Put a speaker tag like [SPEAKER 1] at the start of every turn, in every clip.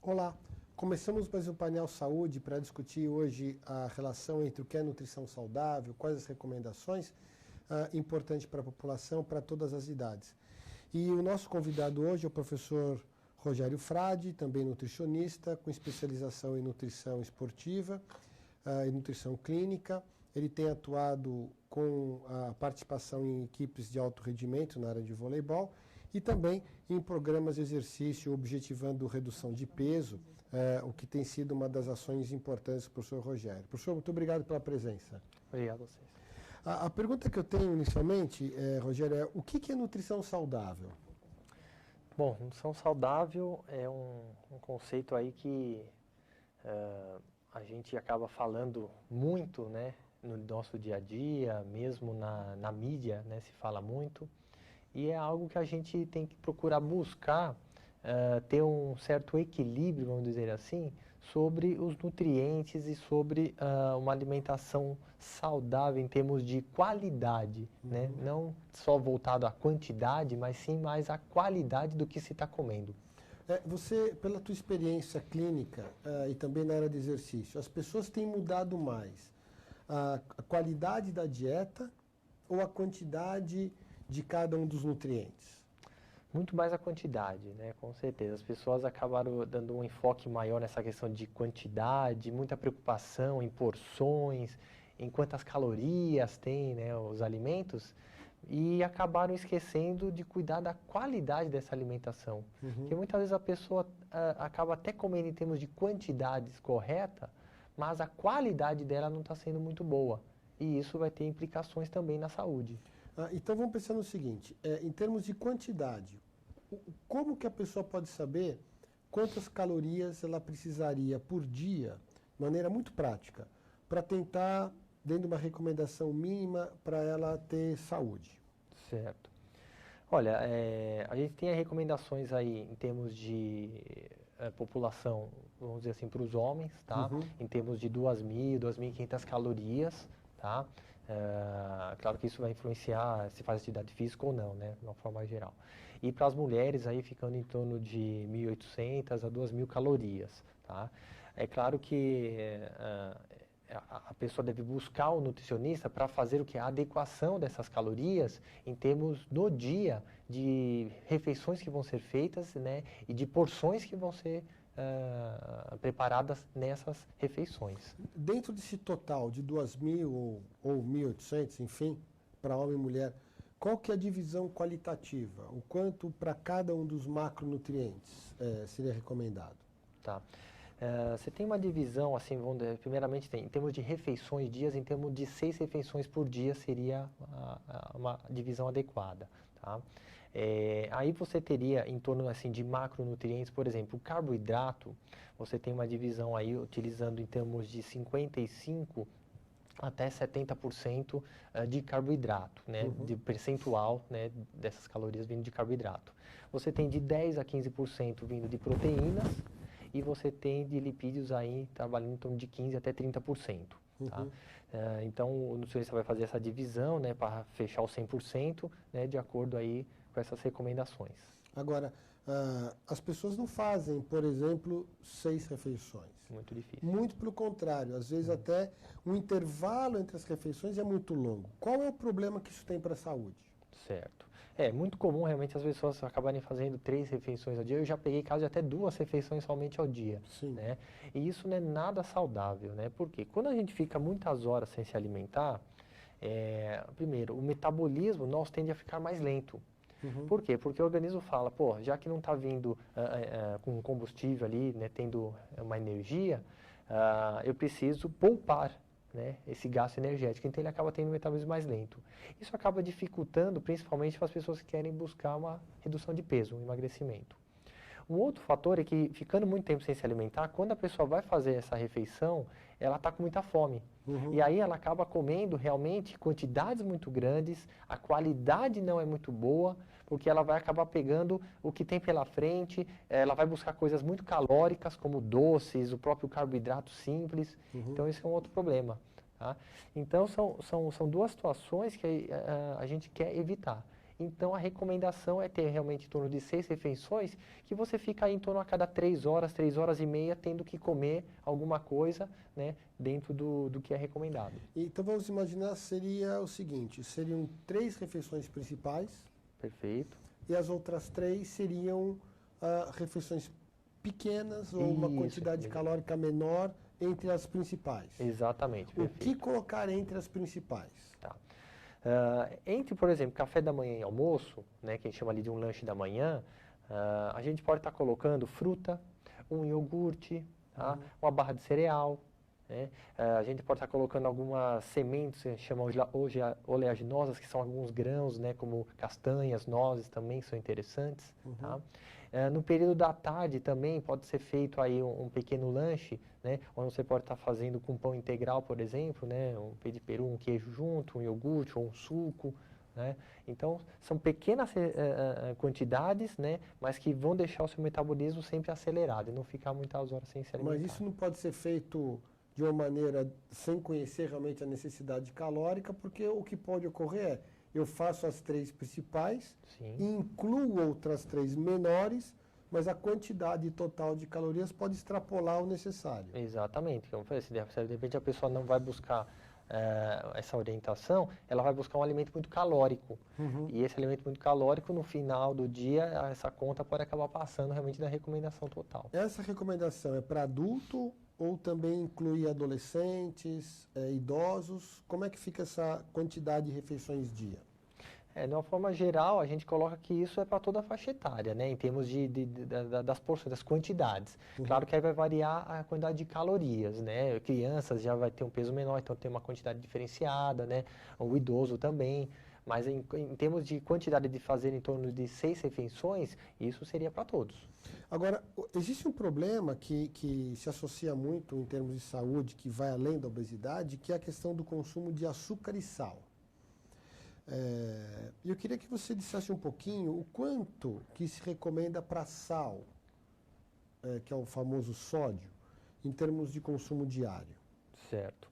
[SPEAKER 1] Olá, começamos mais um painel saúde para discutir hoje a relação entre o que é nutrição saudável, quais as recomendações importantes para a população, para todas as idades. E o nosso convidado hoje é o professor Rogério Frade, também nutricionista, com especialização em nutrição esportiva e nutrição clínica. Ele tem atuado com a participação em equipes de alto rendimento na área de voleibol e também em programas de exercício objetivando redução de peso, o que tem sido uma das ações importantes do professor Rogério. Professor, muito obrigado pela presença.
[SPEAKER 2] Obrigado a vocês.
[SPEAKER 1] A pergunta que eu tenho inicialmente, Rogério, é o que é nutrição saudável?
[SPEAKER 2] Bom, nutrição saudável é um conceito aí que a gente acaba falando muito, né, no nosso dia a dia, mesmo na mídia, né, se fala muito. E é algo que a gente tem que procurar buscar ter um certo equilíbrio, vamos dizer assim, sobre os nutrientes e sobre uma alimentação saudável em termos de qualidade, né? Não só voltado à quantidade, mas sim mais à qualidade do que se está comendo.
[SPEAKER 1] Você, pela tua experiência clínica e também na área de exercício, as pessoas têm mudado mais a qualidade da dieta ou a quantidade de cada um dos nutrientes?
[SPEAKER 2] Muito mais a quantidade, né? Com certeza. As pessoas acabaram dando um enfoque maior nessa questão de quantidade, muita preocupação em porções, em quantas calorias tem, né, os alimentos, e acabaram esquecendo de cuidar da qualidade dessa alimentação. Porque muitas vezes a pessoa acaba até comendo em termos de quantidades correta, mas a qualidade dela não está sendo muito boa. E isso vai ter implicações também na saúde.
[SPEAKER 1] Então vamos pensar no seguinte, em termos de quantidade, como que a pessoa pode saber quantas calorias ela precisaria por dia, de maneira muito prática, para tentar, dentro de uma recomendação mínima, para ela ter saúde?
[SPEAKER 2] Certo. Olha, a gente tem as recomendações aí em termos de população, vamos dizer assim, para os homens, tá? Em termos de 2.000, 2.500 calorias, tá? Claro que isso vai influenciar se faz atividade física ou não, né, de uma forma geral. E para as mulheres aí ficando em torno de 1.800 a 2.000 calorias, tá? É claro que a pessoa deve buscar o nutricionista para fazer o que? A adequação dessas calorias em termos do dia, de refeições que vão ser feitas, né, e de porções que vão ser preparadas nessas refeições.
[SPEAKER 1] Dentro desse total de 2.000 ou 1.800, enfim, para homem e mulher, qual que é a divisão qualitativa? O quanto para cada um dos macronutrientes seria recomendado?
[SPEAKER 2] Tá. Você tem uma divisão, assim, primeiramente tem, em termos de refeições, dias, em termos de 6 refeições por dia seria uma divisão adequada, tá? Aí você teria em torno assim, de macronutrientes, por exemplo, o carboidrato, você tem uma divisão aí utilizando em termos de 55% até 70% de carboidrato, né, de percentual, né, dessas calorias vindo de carboidrato. Você tem de 10 a 15% vindo de proteínas e você tem de lipídios aí trabalhando em torno de 15 até 30%. Tá? Então o nutricionista vai fazer essa divisão, né, para fechar o 100%, né, de acordo aí com essas recomendações.
[SPEAKER 1] Agora, as pessoas não fazem, por exemplo, 6 refeições.
[SPEAKER 2] Muito difícil.
[SPEAKER 1] Muito pelo contrário, às vezes até o intervalo entre as refeições é muito longo. Qual é o problema que isso tem para a saúde?
[SPEAKER 2] Certo. É muito comum realmente as pessoas acabarem fazendo 3 refeições ao dia. Eu já peguei caso de até 2 refeições somente ao dia.
[SPEAKER 1] Sim.
[SPEAKER 2] Né? E isso não é nada saudável, né? Porque quando a gente fica muitas horas sem se alimentar, primeiro, o metabolismo nosso tende a ficar mais lento. Por quê? Porque o organismo fala, pô, já que não está vindo com combustível ali, né, tendo uma energia, eu preciso poupar, né, esse gasto energético. Então ele acaba tendo um metabolismo mais lento. Isso acaba dificultando, principalmente para as pessoas que querem buscar uma redução de peso, um emagrecimento. Um outro fator é que, ficando muito tempo sem se alimentar, quando a pessoa vai fazer essa refeição, ela está com muita fome. E aí ela acaba comendo realmente quantidades muito grandes, a qualidade não é muito boa, porque ela vai acabar pegando o que tem pela frente, ela vai buscar coisas muito calóricas, como doces, o próprio carboidrato simples. Então esse é um outro problema. Tá? Então são 2 situações que a gente quer evitar. Então, a recomendação é ter realmente em torno de 6 refeições, que você fica aí em torno a cada 3 horas e meia, tendo que comer alguma coisa, né, dentro do que é recomendado.
[SPEAKER 1] Então vamos imaginar, seria o seguinte, seriam 3 refeições principais.
[SPEAKER 2] Perfeito.
[SPEAKER 1] E as outras 3 seriam refeições pequenas ou uma
[SPEAKER 2] Isso,
[SPEAKER 1] quantidade calórica menor entre as principais.
[SPEAKER 2] Exatamente,
[SPEAKER 1] O
[SPEAKER 2] perfeito.
[SPEAKER 1] que colocar entre as principais?
[SPEAKER 2] Tá. Entre, por exemplo, café da manhã e almoço, né, que a gente chama ali de um lanche da manhã, a gente pode estar colocando fruta, um iogurte, tá? Uma barra de cereal, né? A gente pode estar colocando algumas sementes, que a gente chama hoje oleaginosas, que são alguns grãos, né, como castanhas, nozes também são interessantes. Tá? No período da tarde também pode ser feito aí um pequeno lanche, né, onde você pode estar fazendo com pão integral, por exemplo, né, um peito de peru, um queijo junto, um iogurte ou um suco. Né? Então, são pequenas quantidades, né, mas que vão deixar o seu metabolismo sempre acelerado e não ficar muitas horas sem se alimentar.
[SPEAKER 1] Mas isso não pode ser feito de uma maneira sem conhecer realmente a necessidade calórica, porque o que pode ocorrer é, eu faço as 3 principais,
[SPEAKER 2] Sim.
[SPEAKER 1] e incluo outras 3 menores, mas a quantidade total de calorias pode extrapolar o necessário.
[SPEAKER 2] Exatamente. Como eu falei, se de repente a pessoa não vai buscar essa orientação, ela vai buscar um alimento muito calórico. E esse alimento muito calórico, no final do dia, essa conta pode acabar passando realmente da recomendação total.
[SPEAKER 1] Essa recomendação é para adulto ou também inclui adolescentes, idosos? Como é que fica essa quantidade de refeições dia?
[SPEAKER 2] De uma forma geral, a gente coloca que isso é para toda a faixa etária, né, em termos das porções, das quantidades. Claro que aí vai variar a quantidade de calorias, né? Crianças já vai ter um peso menor, então tem uma quantidade diferenciada, né? O idoso também. Mas em termos de quantidade de fazer em torno de 6 refeições, isso seria para todos.
[SPEAKER 1] Agora, existe um problema que se associa muito em termos de saúde, que vai além da obesidade, que é a questão do consumo de açúcar e sal. Eu queria que você dissesse um pouquinho o quanto que se recomenda para sal, que é o famoso sódio, em termos de consumo diário.
[SPEAKER 2] Certo.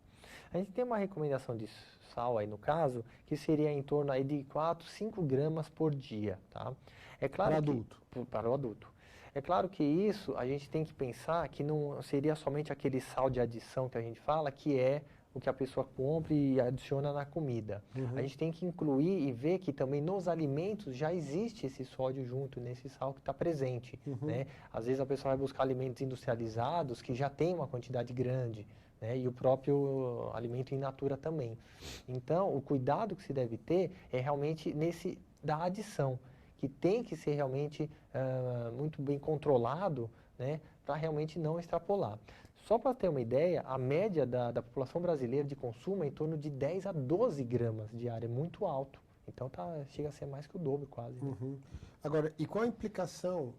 [SPEAKER 2] A gente tem uma recomendação de sal aí no caso, que seria em torno aí de 4, 5 gramas por dia, tá? É claro
[SPEAKER 1] para
[SPEAKER 2] que,
[SPEAKER 1] adulto.
[SPEAKER 2] Para o adulto. É claro que isso a gente tem que pensar que não seria somente aquele sal de adição que a gente fala, que é o que a pessoa compra e adiciona na comida. A gente tem que incluir e ver que também nos alimentos já existe esse sódio junto nesse sal que está presente. Né? Às vezes a pessoa vai buscar alimentos industrializados que já tem uma quantidade grande. Né? E o próprio alimento in natura também. Então, o cuidado que se deve ter é realmente da adição, que tem que ser realmente muito bem controlado, né? Para realmente não extrapolar. Só para ter uma ideia, a média da população brasileira de consumo é em torno de 10 a 12 gramas diária, é muito alto. Então chega a ser mais que o dobro quase. Né?
[SPEAKER 1] Agora, e qual a implicação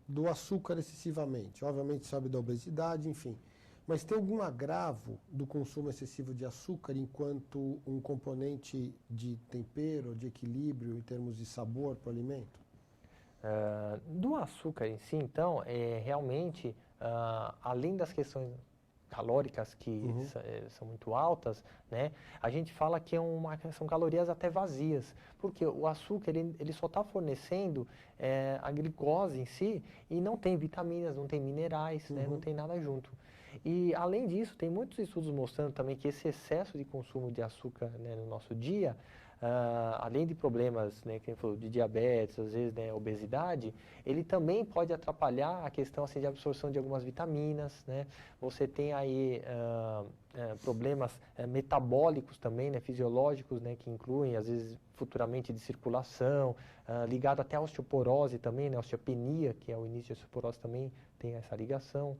[SPEAKER 1] do açúcar excessivamente? Obviamente sabe da obesidade, enfim. Mas tem algum agravo do consumo excessivo de açúcar enquanto um componente de tempero, de equilíbrio em termos de sabor para o alimento?
[SPEAKER 2] Do açúcar em si, então, realmente, além das questões calóricas que são muito altas, né, a gente fala que são calorias até vazias, porque o açúcar ele só está fornecendo a glicose em si e não tem vitaminas, não tem minerais, né, não tem nada junto. E, além disso, tem muitos estudos mostrando também que esse excesso de consumo de açúcar, né, no nosso dia, além de problemas, né, que a gente falou, de diabetes, às vezes, né, obesidade, ele também pode atrapalhar a questão assim, de absorção de algumas vitaminas. Né? Você tem aí problemas metabólicos também, né, fisiológicos, né, que incluem, às vezes, futuramente de circulação, ligado até à osteoporose também, né, a osteopenia, que é o início da osteoporose, também tem essa ligação.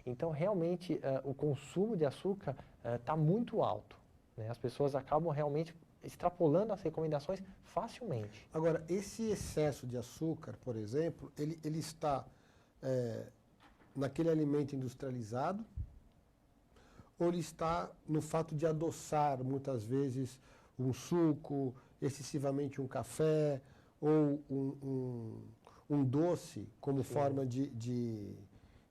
[SPEAKER 2] Então, realmente, o consumo de açúcar está muito alto. Né? As pessoas acabam realmente extrapolando as recomendações facilmente.
[SPEAKER 1] Agora, esse excesso de açúcar, por exemplo, ele está naquele alimento industrializado ou ele está no fato de adoçar, muitas vezes, um suco, excessivamente um café ou um doce como forma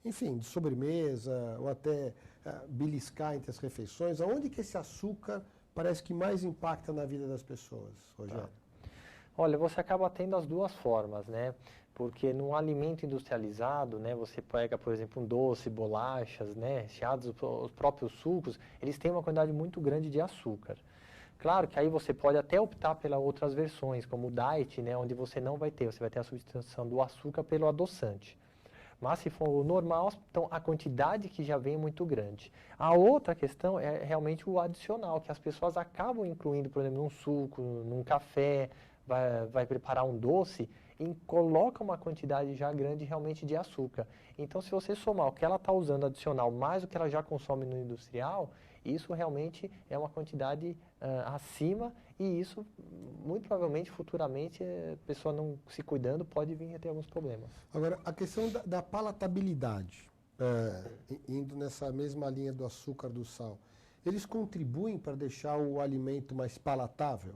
[SPEAKER 1] enfim, de sobremesa ou até beliscar entre as refeições? Aonde que esse açúcar parece que mais impacta na vida das pessoas, Rogério?
[SPEAKER 2] Olha, você acaba tendo as duas formas, né? Porque num alimento industrializado, né, você pega, por exemplo, um doce, bolachas, né, recheados, os próprios sucos, eles têm uma quantidade muito grande de açúcar. Claro que aí você pode até optar pelas outras versões, como o diet, né, onde você vai ter a substituição do açúcar pelo adoçante. Mas se for o normal, então a quantidade que já vem é muito grande. A outra questão é realmente o adicional, que as pessoas acabam incluindo, por exemplo, num suco, num café, vai preparar um doce e coloca uma quantidade já grande realmente de açúcar. Então, se você somar o que ela está usando adicional mais o que ela já consome no industrial, isso realmente é uma quantidade acima e isso, muito provavelmente, futuramente, a pessoa não se cuidando pode vir a ter alguns problemas.
[SPEAKER 1] Agora, a questão da palatabilidade, indo nessa mesma linha do açúcar, do sal, eles contribuem para deixar o alimento mais palatável?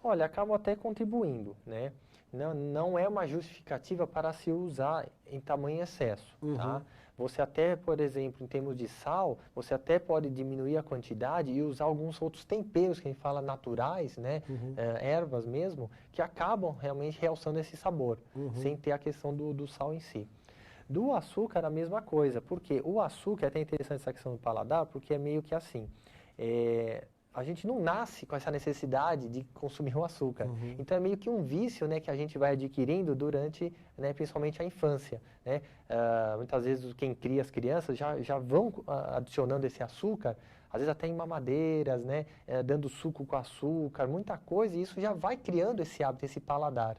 [SPEAKER 2] Olha, acabam até contribuindo, né? Não é uma justificativa para se usar em tamanho excesso, tá? Você até, por exemplo, em termos de sal, você até pode diminuir a quantidade e usar alguns outros temperos que a gente fala naturais, né? Ervas mesmo, que acabam realmente realçando esse sabor, sem ter a questão do sal em si. Do açúcar, a mesma coisa, porque o açúcar, é até interessante essa questão do paladar, porque é meio que assim, a gente não nasce com essa necessidade de consumir o açúcar. Então é meio que um vício, né, que a gente vai adquirindo durante, né, principalmente a infância, né? Muitas vezes quem cria as crianças já vão adicionando esse açúcar, às vezes até em mamadeiras, né, dando suco com açúcar, muita coisa, e isso já vai criando esse hábito, esse paladar.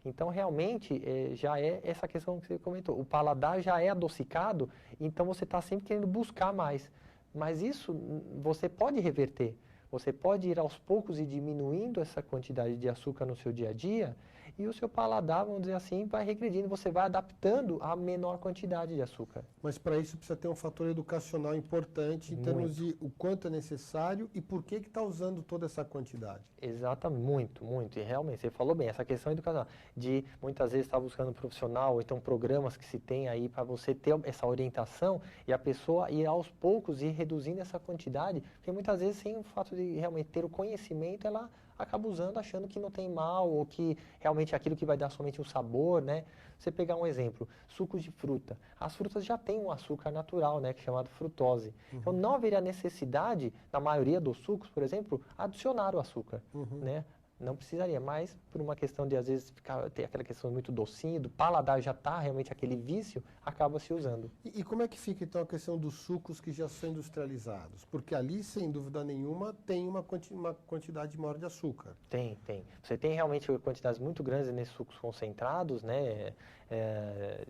[SPEAKER 2] Então, realmente, já é essa questão que você comentou. O paladar já é adocicado, então você está sempre querendo buscar mais. Mas isso você pode reverter. Você pode ir aos poucos e diminuindo essa quantidade de açúcar no seu dia a dia e o seu paladar, vamos dizer assim, vai regredindo. Você vai adaptando a menor quantidade de açúcar.
[SPEAKER 1] Mas para isso precisa ter um fator educacional importante em termos de o quanto é necessário e por que está usando toda essa quantidade.
[SPEAKER 2] Exatamente, muito. E realmente, você falou bem, essa questão educacional, de muitas vezes estar buscando um profissional, ou então programas que se tem aí para você ter essa orientação e a pessoa ir aos poucos ir reduzindo essa quantidade, porque muitas vezes sem o fato de realmente ter o conhecimento, ela acaba usando achando que não tem mal, ou que realmente é aquilo que vai dar somente um sabor, né? Você pegar um exemplo, sucos de fruta. As frutas já têm um açúcar natural, né, que é chamado frutose. Então não haveria necessidade, na maioria dos sucos, por exemplo, adicionar o açúcar, né? Não precisaria, mas por uma questão de, às vezes, ter aquela questão muito docinho, do paladar já está realmente aquele vício, acaba se usando.
[SPEAKER 1] E como é que fica, então, a questão dos sucos que já são industrializados? Porque ali, sem dúvida nenhuma, tem uma quantidade maior de açúcar.
[SPEAKER 2] Tem. Você tem realmente quantidades muito grandes nesses sucos concentrados, né,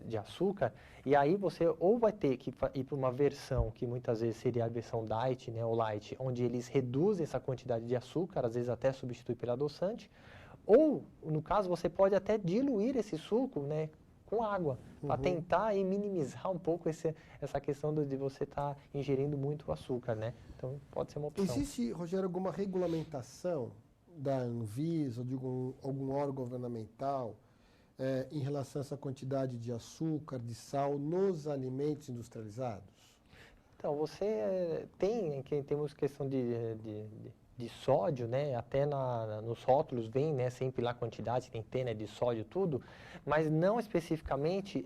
[SPEAKER 2] de açúcar, e aí você ou vai ter que ir para uma versão que muitas vezes seria a versão diet, né, ou light, onde eles reduzem essa quantidade de açúcar, às vezes até substitui pelo adoçante, ou, no caso, você pode até diluir esse suco, né, com água, para tentar minimizar um pouco essa questão de você estar ingerindo muito açúcar, né? Então, pode ser uma opção.
[SPEAKER 1] Existe, Rogério, alguma regulamentação da Anvisa ou de algum órgão governamental em relação a essa quantidade de açúcar, de sal nos alimentos industrializados?
[SPEAKER 2] Então, você tem, que temos questão de sódio, né? Até nos rótulos vem, né, sempre lá a quantidade, tem que ter, né, de sódio tudo, mas não especificamente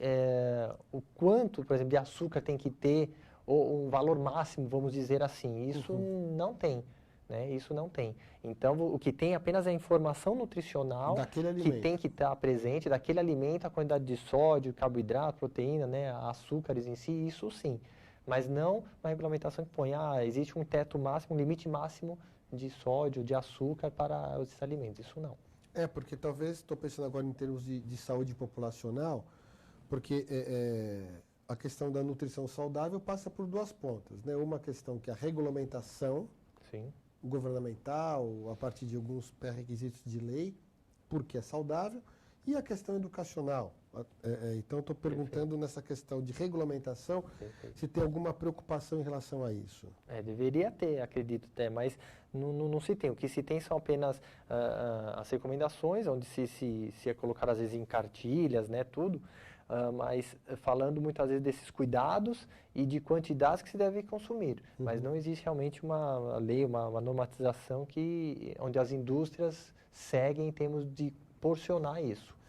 [SPEAKER 2] o quanto, por exemplo, de açúcar tem que ter, ou um valor máximo, vamos dizer assim. Isso não tem. Né? Isso não tem. Então, o que tem apenas é a informação nutricional que tem que estar presente daquele alimento, a quantidade de sódio, carboidrato, proteína, né, açúcares em si, isso sim. Mas não uma regulamentação que põe, existe um teto máximo, um limite máximo de sódio, de açúcar para esses alimentos. Isso não.
[SPEAKER 1] Porque talvez, estou pensando agora em termos de saúde populacional, porque a questão da nutrição saudável passa por duas pontas, né? Uma questão que é a regulamentação,
[SPEAKER 2] sim,
[SPEAKER 1] governamental, a partir de alguns pré-requisitos de lei, porque é saudável, e a questão educacional, Então, estou perguntando nessa questão de regulamentação,
[SPEAKER 2] Perfeito.
[SPEAKER 1] se tem alguma preocupação em relação a isso.
[SPEAKER 2] Deveria ter, acredito até, mas não se tem. O que se tem são apenas as recomendações, onde se é colocado às vezes em cartilhas, né, tudo, mas falando muitas vezes desses cuidados e de quantidades que se deve consumir. Mas não existe realmente uma lei, uma normatização onde as indústrias seguem em termos de porcionar isso.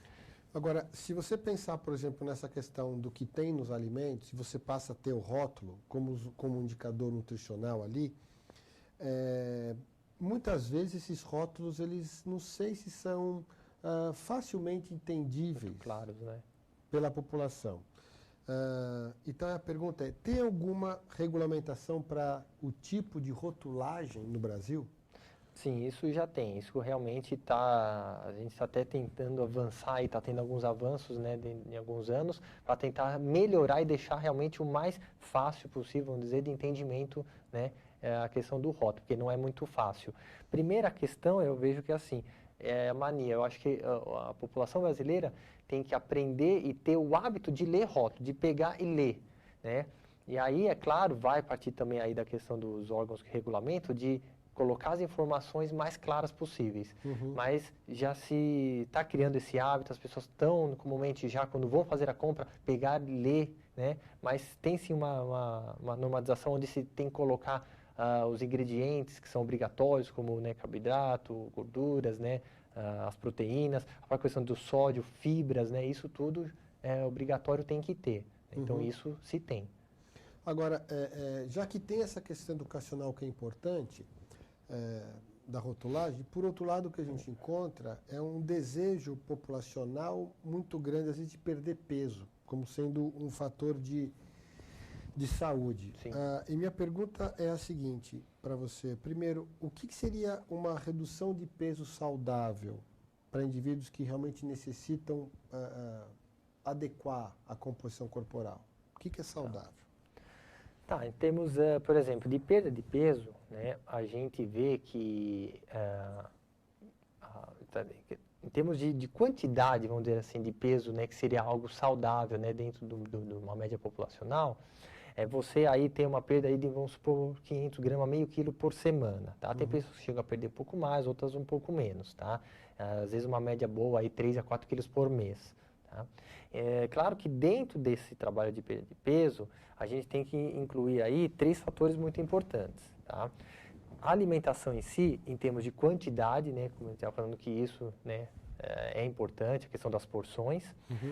[SPEAKER 1] Agora, se você pensar, por exemplo, nessa questão do que tem nos alimentos, se você passa a ter o rótulo como indicador nutricional ali, muitas vezes esses rótulos, eles não sei se são facilmente entendíveis.
[SPEAKER 2] Muito claros, né?
[SPEAKER 1] Pela população. Então a pergunta é, tem alguma regulamentação para o tipo de rotulagem no Brasil?
[SPEAKER 2] Sim, isso já tem. Isso realmente a gente está até tentando avançar e está tendo alguns avanços, né, em alguns anos, para tentar melhorar e deixar realmente o mais fácil possível, vamos dizer, de entendimento, né, a questão do rótulo, porque não é muito fácil. Primeira questão, eu vejo que assim, é a mania. Eu acho que a população brasileira tem que aprender e ter o hábito de ler rótulo, de pegar e ler, né? E aí, é claro, vai partir também aí da questão dos órgãos que regulamentam, de colocar as informações mais claras possíveis. Mas já se está criando esse hábito, as pessoas estão comumente já, quando vão fazer a compra, pegar e ler, né? Mas tem sim uma normatização onde se tem que colocar os ingredientes que são obrigatórios, como, né, carboidrato, gorduras, né, as proteínas, a questão do sódio, fibras, né, isso tudo é obrigatório, tem que ter. Então, isso se tem.
[SPEAKER 1] Agora, já que tem essa questão educacional que é importante, da rotulagem, por outro lado, o que a gente encontra é um desejo populacional muito grande, às vezes, de perder peso, como sendo um fator de saúde. E minha pergunta é a seguinte para você. Primeiro, o que seria uma redução de peso saudável para indivíduos que realmente necessitam adequar a composição corporal? O que é saudável?
[SPEAKER 2] Tá, em termos, por exemplo, de perda de peso, né, a gente vê que, em termos de quantidade, vamos dizer assim, de peso, né, que seria algo saudável, né, dentro de uma média populacional, você aí tem uma perda aí de, vamos supor, 500 gramas, meio quilo por semana, tá? Tem pessoas que chegam a perder um pouco mais, outras um pouco menos, tá? Às vezes uma média boa aí 3 a 4 quilos por mês, tá? É claro que dentro desse trabalho de perda de peso, a gente tem que incluir aí 3 fatores muito importantes, tá? A alimentação em si, em termos de quantidade, né, como a gente estava falando que isso, né, é importante, a questão das porções,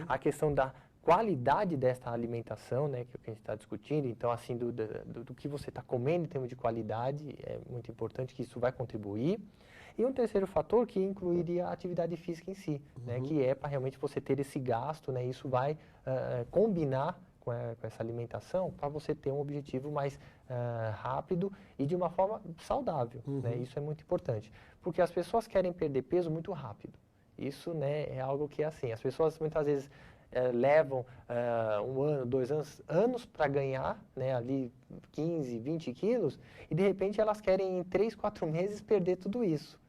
[SPEAKER 2] a questão da qualidade dessa alimentação, né, que é o que a gente está discutindo, então, assim, do que você está comendo em termos de qualidade, é muito importante que isso vai contribuir. E um terceiro fator que incluiria a atividade física em si, né, que é para realmente você ter esse gasto, né, isso vai combinar com essa alimentação para você ter um objetivo mais rápido e de uma forma saudável, né, isso é muito importante, porque as pessoas querem perder peso muito rápido, isso, né, é algo que é assim, as pessoas muitas vezes levam 1 ano, 2 anos para ganhar, né, ali 15, 20 quilos, e de repente elas querem em 3, 4 meses perder tudo isso.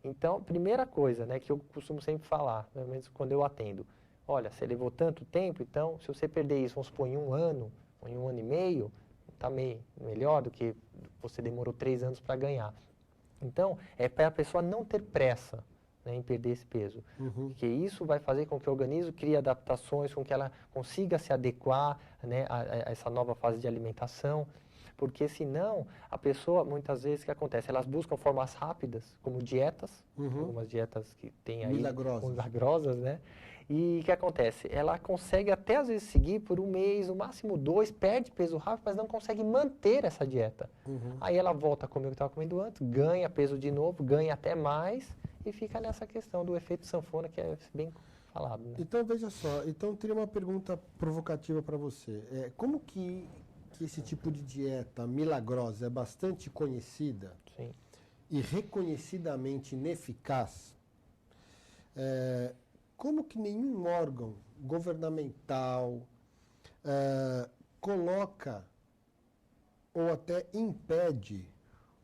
[SPEAKER 2] Então, primeira coisa, né, que eu costumo sempre falar, pelo menos quando eu atendo, olha, você levou tanto tempo, então se você perder isso, vamos supor, em 1 ano, ou em 1 ano e meio, está melhor do que você demorou 3 anos para ganhar. Então, é para a pessoa não ter pressa, né, em perder esse peso. Porque isso vai fazer com que o organismo crie adaptações, com que ela consiga se adequar, né, a essa nova fase de alimentação. Porque senão, a pessoa, muitas vezes, o que acontece? Elas buscam formas rápidas, como dietas, algumas dietas que tem aí, milagrosas, né? E o que acontece? Ela consegue até, às vezes, seguir por 1 mês, no máximo 2, perde peso rápido, mas não consegue manter essa dieta. Aí ela volta a comer o que estava comendo antes, ganha peso de novo, ganha até mais, e fica nessa questão do efeito sanfona, que é bem falado, né?
[SPEAKER 1] Então, veja só, então teria uma pergunta provocativa para você. Como que esse tipo de dieta milagrosa é bastante conhecida e reconhecidamente ineficaz, como que nenhum órgão governamental coloca ou até impede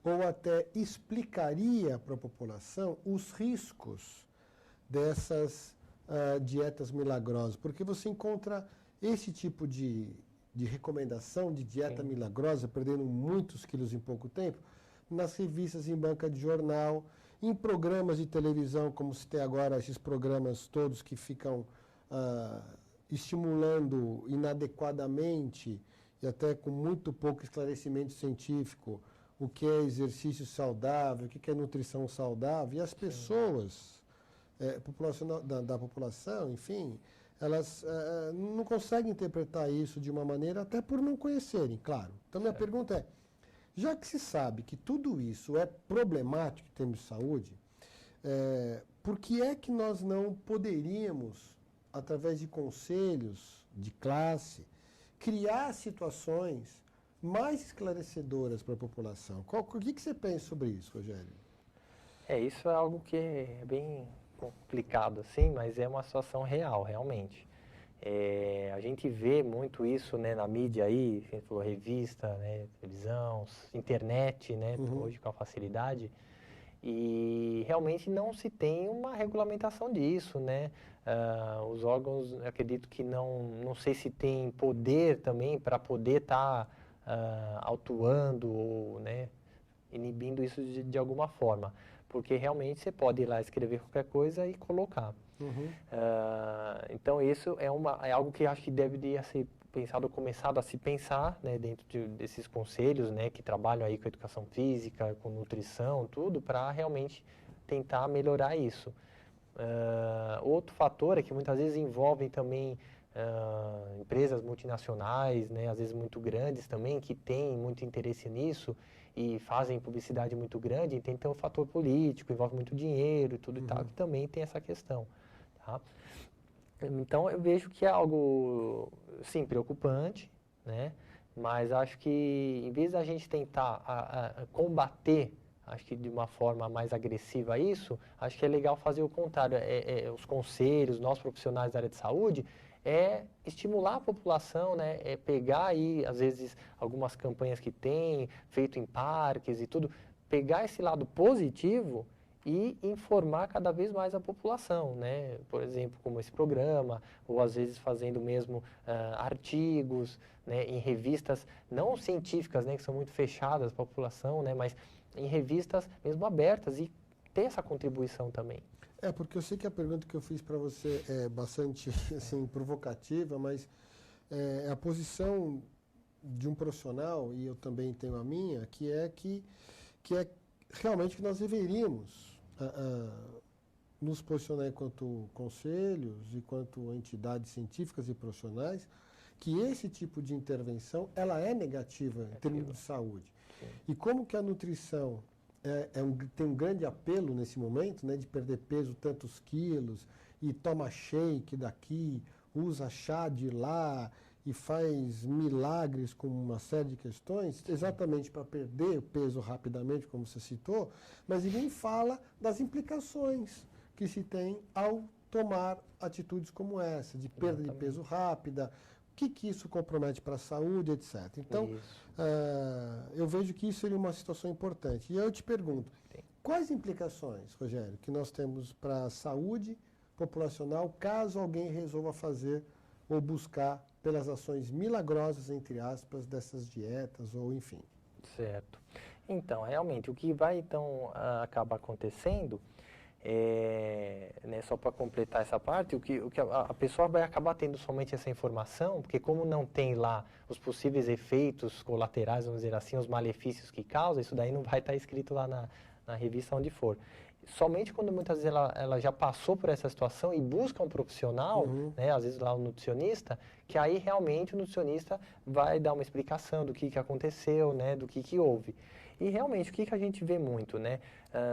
[SPEAKER 1] ou até explicaria para a população os riscos dessas dietas milagrosas? Porque você encontra esse tipo de recomendação de dieta milagrosa, perdendo muitos quilos em pouco tempo, nas revistas, em banca de jornal, em programas de televisão, como se tem agora esses programas todos que ficam estimulando inadequadamente e até com muito pouco esclarecimento científico o que é exercício saudável, o que é nutrição saudável, e as pessoas da população, enfim, elas não conseguem interpretar isso de uma maneira, até por não conhecerem, claro. Então, minha pergunta é, já que se sabe que tudo isso é problemático em termos de saúde, por que é que nós não poderíamos, através de conselhos de classe, criar situações mais esclarecedoras para a população? O que você pensa sobre isso, Rogério?
[SPEAKER 2] Isso é algo que é bem complicado, assim, mas é uma situação real, realmente. A gente vê muito isso, né, na mídia aí, a gente falou revista, né, televisão, internet, né, hoje com a facilidade, e realmente não se tem uma regulamentação disso, né? Os órgãos, eu acredito que não sei se tem poder também para poder estar autuando ou, né, inibindo isso de alguma forma, porque realmente você pode ir lá escrever qualquer coisa e colocar. Então isso é algo que acho que deveria ser pensado, começado a se pensar, né, dentro desses conselhos, né, que trabalham aí com educação física, com nutrição, tudo, para realmente tentar melhorar isso. Outro fator é que muitas vezes envolvem também empresas multinacionais, né, às vezes muito grandes também, que têm muito interesse nisso e fazem publicidade muito grande, e tem então um fator político, envolve muito dinheiro e tudo e tal, que também tem essa questão. Tá? Então eu vejo que é algo, sim, preocupante, né? Mas acho que em vez da gente tentar combater, acho que de uma forma mais agressiva isso, acho que é legal fazer o contrário. Os conselhos, nós profissionais da área de saúde, estimular a população, né? Pegar aí, às vezes, algumas campanhas que tem, feito em parques e tudo, pegar esse lado positivo e informar cada vez mais a população, né? Por exemplo, como esse programa, ou às vezes fazendo mesmo artigos, né? Em revistas não científicas, né? Que são muito fechadas para a população, né? Mas em revistas mesmo abertas e ter essa contribuição também.
[SPEAKER 1] Porque eu sei que a pergunta que eu fiz para você é bastante assim, provocativa, mas a posição de um profissional, e eu também tenho a minha, que é realmente que nós deveríamos nos posicionar enquanto conselhos, enquanto entidades científicas e profissionais, que esse tipo de intervenção ela é negativa em termos de saúde. Sim. E como que a nutrição tem um grande apelo nesse momento, né, de perder peso tantos quilos, e toma shake daqui, usa chá de lá, e faz milagres com uma série de questões, exatamente para perder o peso rapidamente, como você citou, mas ninguém fala das implicações que se tem ao tomar atitudes como essa, de perda de peso rápida, o que isso compromete para a saúde, etc. Então, eu vejo que isso seria uma situação importante. E eu te pergunto, quais implicações, Rogério, que nós temos para a saúde populacional caso alguém resolva fazer ou buscar pelas ações milagrosas, entre aspas, dessas dietas ou enfim?
[SPEAKER 2] Certo. Então, realmente, o que vai então acabar acontecendo né, só para completar essa parte, o que a pessoa vai acabar tendo somente essa informação, porque como não tem lá os possíveis efeitos colaterais, vamos dizer assim, os malefícios que causa, isso daí não vai estar escrito lá na revista onde for. Somente quando muitas vezes ela já passou por essa situação e busca um profissional, né, às vezes lá um nutricionista, que aí realmente o nutricionista vai dar uma explicação do que aconteceu, né, do que houve. E realmente, o que a gente vê muito, né,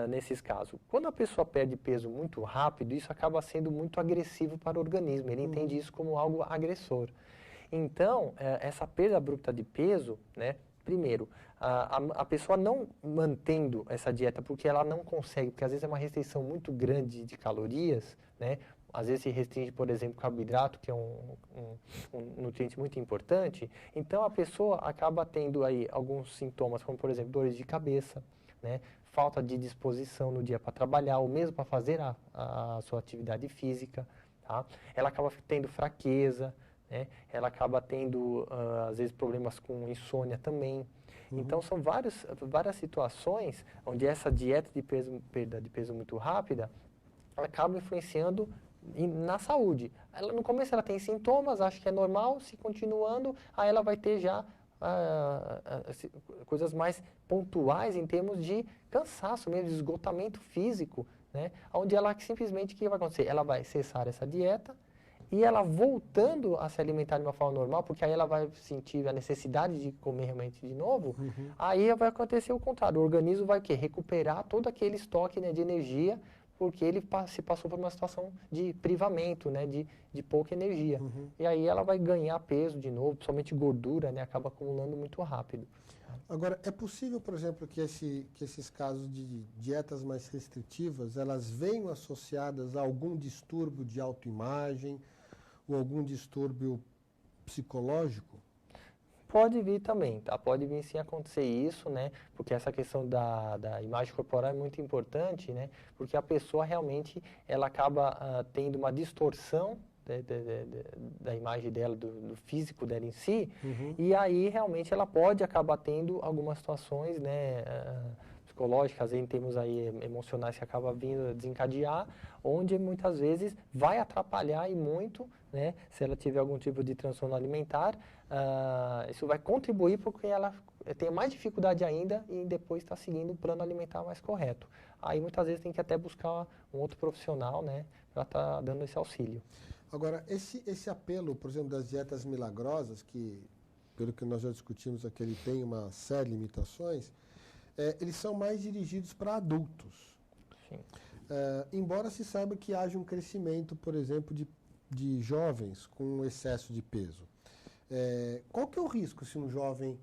[SPEAKER 2] nesses casos? Quando a pessoa perde peso muito rápido, isso acaba sendo muito agressivo para o organismo, ele entende isso como algo agressor. Então, essa perda abrupta de peso, né, primeiro, a pessoa não mantendo essa dieta porque ela não consegue, porque às vezes é uma restrição muito grande de calorias, né? Às vezes se restringe, por exemplo, carboidrato, que é um nutriente muito importante. Então a pessoa acaba tendo aí alguns sintomas, como por exemplo dores de cabeça, né? Falta de disposição no dia para trabalhar, ou mesmo para fazer a sua atividade física. tá? Ela acaba tendo fraqueza, né? Ela acaba tendo, às vezes, problemas com insônia também. Então, são várias situações onde essa dieta de perda de peso muito rápida acaba influenciando na saúde. No começo ela tem sintomas, acha que é normal, se continuando, aí ela vai ter já coisas mais pontuais em termos de cansaço mesmo, de esgotamento físico, né? Onde ela simplesmente, o que vai acontecer? Ela vai cessar essa dieta e ela voltando a se alimentar de uma forma normal, porque aí ela vai sentir a necessidade de comer realmente de novo, aí vai acontecer o contrário. O organismo vai o quê? Recuperar todo aquele estoque, né, de energia, porque ele se passou por uma situação de privamento, né, de pouca energia. E aí ela vai ganhar peso de novo, principalmente gordura, né, acaba acumulando muito rápido.
[SPEAKER 1] Agora, é possível, por exemplo, que esses casos de dietas mais restritivas, elas venham associadas a algum distúrbio de autoimagem ou algum distúrbio psicológico?
[SPEAKER 2] Pode vir também, tá? Pode vir sim acontecer isso, né? Porque essa questão da imagem corporal é muito importante, né? Porque a pessoa realmente, ela acaba tendo uma distorção da imagem dela, do físico dela em si, e aí realmente ela pode acabar tendo algumas situações, né? Psicológicas, em termos aí emocionais que acaba vindo a desencadear, onde muitas vezes vai atrapalhar e muito, né? Se ela tiver algum tipo de transtorno alimentar, isso vai contribuir porque ela tem mais dificuldade ainda em depois estar seguindo o plano alimentar mais correto. Aí muitas vezes tem que até buscar um outro profissional, né, para estar dando esse auxílio.
[SPEAKER 1] Agora, esse apelo, por exemplo, das dietas milagrosas, que pelo que nós já discutimos aqui, ele tem uma série de limitações, eles são mais dirigidos para adultos.
[SPEAKER 2] Sim.
[SPEAKER 1] Embora se saiba que haja um crescimento, por exemplo, de jovens com excesso de peso. Qual que é o risco se um jovem,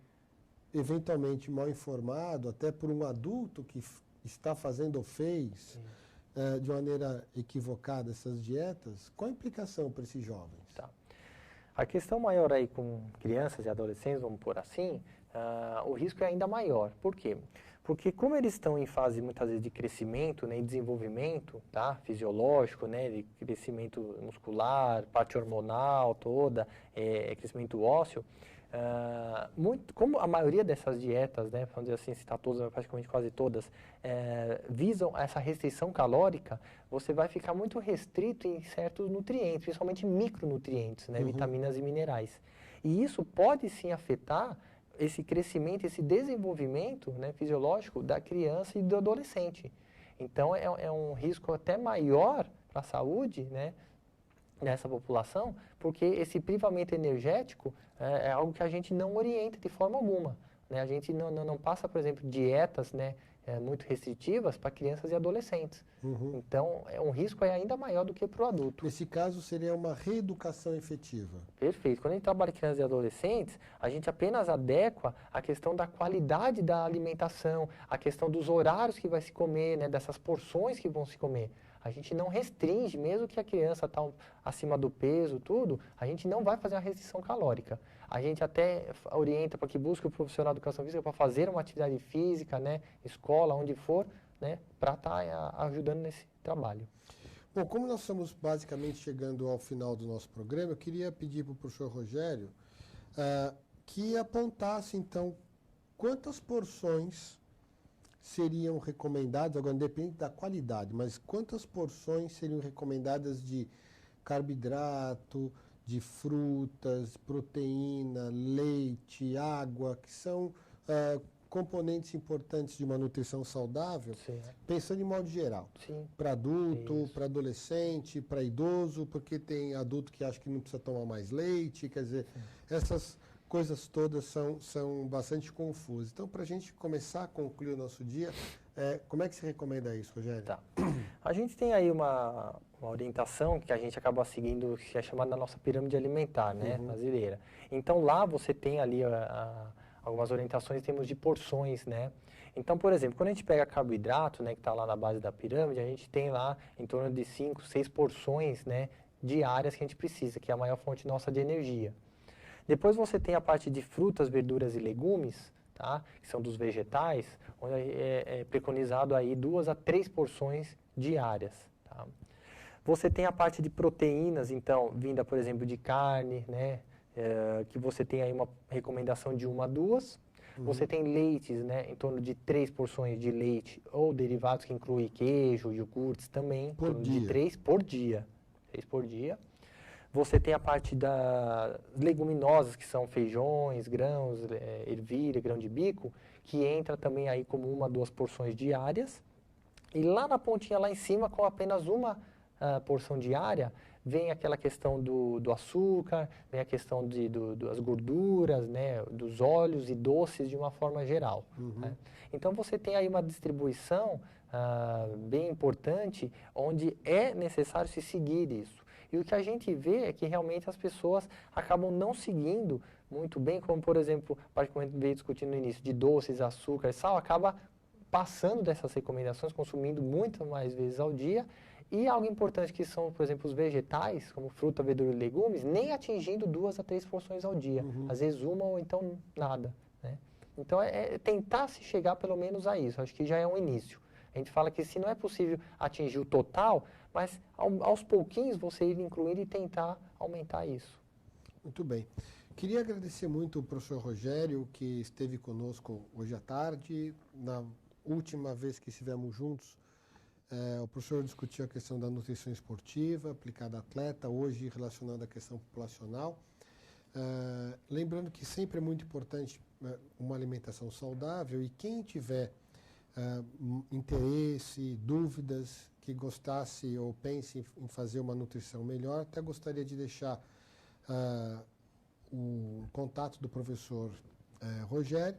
[SPEAKER 1] eventualmente mal informado, até por um adulto que está fazendo ou fez de maneira equivocada essas dietas, qual a implicação para esses jovens?
[SPEAKER 2] Tá. A questão maior aí com crianças e adolescentes, vamos por assim, o risco é ainda maior. Por quê? Porque como eles estão em fase, muitas vezes, de crescimento, né, e desenvolvimento, tá, fisiológico, né, de crescimento muscular, parte hormonal toda, crescimento ósseo, como a maioria dessas dietas, né, vamos dizer assim, citar todas, praticamente quase todas, visam essa restrição calórica, você vai ficar muito restrito em certos nutrientes, principalmente micronutrientes, né, vitaminas e minerais. E isso pode sim afetar esse crescimento, esse desenvolvimento, né, fisiológico da criança e do adolescente. Então, é um risco até maior para a saúde, né, dessa população, porque esse privamento energético é algo que a gente não orienta de forma alguma, né? A gente não passa, por exemplo, dietas, né, muito restritivas para crianças e adolescentes. Então, um risco ainda maior do que para o adulto.
[SPEAKER 1] Nesse caso, seria uma reeducação efetiva.
[SPEAKER 2] Perfeito. Quando a gente trabalha com crianças e adolescentes, a gente apenas adequa a questão da qualidade da alimentação, a questão dos horários que vai se comer, né, dessas porções que vão se comer. A gente não restringe, mesmo que a criança está acima do peso, tudo, a gente não vai fazer uma restrição calórica. A gente até orienta para que busque o profissional de educação física para fazer uma atividade física, né, escola, onde for, né, para estar ajudando nesse trabalho.
[SPEAKER 1] Bom, como nós estamos basicamente chegando ao final do nosso programa, eu queria pedir para o professor Rogério que apontasse, então, quantas porções seriam recomendadas, agora independente da qualidade, mas quantas porções seriam recomendadas de carboidrato, de frutas, proteína, leite, água, que são componentes importantes de uma nutrição saudável, pensando em modo geral, para adulto, para adolescente, para idoso, porque tem adulto que acha que não precisa tomar mais leite, quer dizer, essas coisas todas são bastante confusas. Então, para a gente começar a concluir o nosso dia, como é que se recomenda isso, Rogério?
[SPEAKER 2] Tá. A gente tem aí uma orientação que a gente acaba seguindo, que é chamada da nossa pirâmide alimentar, né, brasileira. Então, lá você tem ali algumas orientações em termos de porções, né. Então, por exemplo, quando a gente pega carboidrato, né, que está lá na base da pirâmide, a gente tem lá em torno de 5, 6 porções, né, diárias que a gente precisa, que é a maior fonte nossa de energia. Depois você tem a parte de frutas, verduras e legumes, tá? Que são dos vegetais, onde é preconizado aí 2 a 3 porções diárias. Tá? Você tem a parte de proteínas, então, vinda, por exemplo, de carne, né? Que você tem aí uma recomendação de 1 a 2. Você tem leites, né? Em torno de 3 porções de leite ou derivados que incluem queijo, iogurtes também. Em torno de 3 por dia. 3 por dia. Você tem a parte das leguminosas, que são feijões, grãos, ervilha, grão de bico, que entra também aí como 1 a 2 porções diárias. E lá na pontinha, lá em cima, com apenas uma porção diária, vem aquela questão do açúcar, vem a questão das gorduras, né, dos óleos e doces de uma forma geral. Né? Então, você tem aí uma distribuição bem importante, onde é necessário se seguir isso. E o que a gente vê é que realmente as pessoas acabam não seguindo muito bem, como, por exemplo, particularmente veio discutindo no início, de doces, açúcar e sal, acaba passando dessas recomendações, consumindo muito mais vezes ao dia. E algo importante que são, por exemplo, os vegetais, como fruta, verdura e legumes, nem atingindo 2 a 3 porções ao dia. Às vezes uma ou então nada. Né? Então, é tentar se chegar pelo menos a isso. Acho que já é um início. A gente fala que se não é possível atingir o total, mas aos pouquinhos você ir incluindo e tentar aumentar isso.
[SPEAKER 1] Muito bem. Queria agradecer muito o professor Rogério, que esteve conosco hoje à tarde. Na última vez que estivemos juntos, o professor discutiu a questão da nutrição esportiva aplicada a atleta, hoje relacionada à questão populacional. Lembrando que sempre é muito importante uma alimentação saudável, e quem tiver interesse, dúvidas, que gostasse ou pense em fazer uma nutrição melhor, até gostaria de deixar o contato do professor Rogério,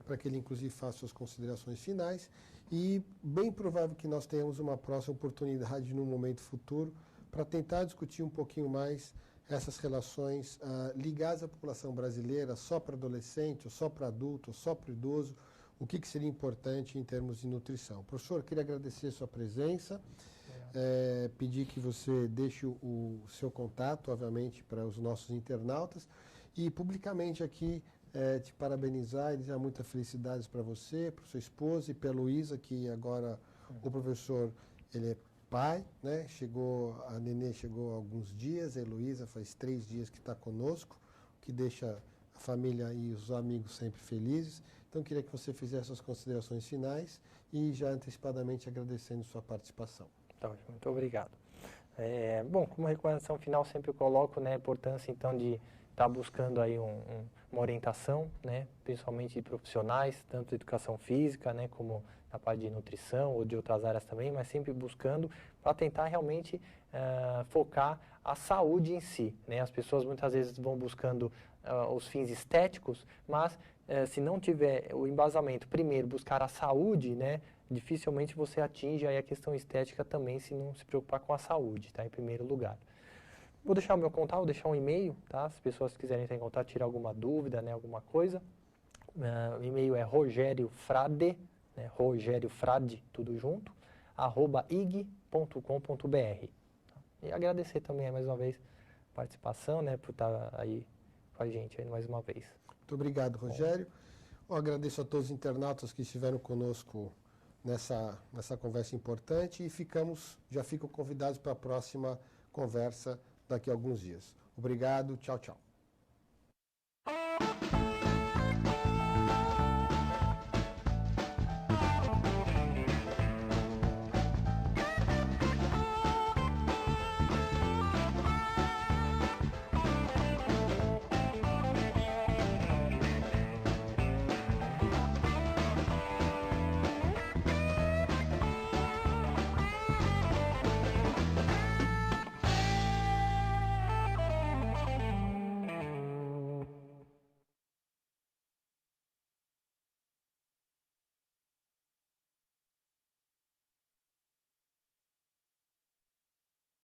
[SPEAKER 1] para que ele inclusive faça suas considerações finais, e bem provável que nós tenhamos uma próxima oportunidade num momento futuro para tentar discutir um pouquinho mais essas relações ligadas à população brasileira, só para adolescente, ou só para adulto, ou só para idoso, o que seria importante em termos de nutrição. Professor, queria agradecer a sua presença, pedir que você deixe o seu contato, obviamente, para os nossos internautas, e publicamente aqui te parabenizar e desejar muitas felicidades para você, para sua esposa e para a Luísa, que agora o professor, ele é pai, né? A nenê chegou há alguns dias, a Heloísa faz 3 dias que está conosco, que deixa a família e os amigos sempre felizes. Então, queria que você fizesse as considerações finais e já antecipadamente agradecendo sua participação.
[SPEAKER 2] Tá ótimo, muito obrigado. Bom, como recomendação final, sempre eu coloco, né, a importância, então, de estar buscando aí uma orientação, né, principalmente de profissionais, tanto de educação física, né, como na parte de nutrição ou de outras áreas também, mas sempre buscando para tentar realmente focar a saúde em si. Né? As pessoas muitas vezes vão buscando os fins estéticos, mas se não tiver o embasamento, primeiro, buscar a saúde, né, dificilmente você atinge aí a questão estética também, se não se preocupar com a saúde, tá, em primeiro lugar. Vou deixar o meu contato, vou deixar um e-mail, tá? Se as pessoas quiserem entrar em contato, tirar alguma dúvida, né, alguma coisa. O e-mail é rogeriofrade, né, rogeriofrade, tudo junto, @ig.com.br. E agradecer também mais uma vez a participação, né, por estar aí com a gente aí mais uma vez.
[SPEAKER 1] Muito obrigado, Rogério. Eu agradeço a todos os internautas que estiveram conosco nessa conversa importante e já ficam convidados para a próxima conversa daqui a alguns dias. Obrigado, tchau, tchau.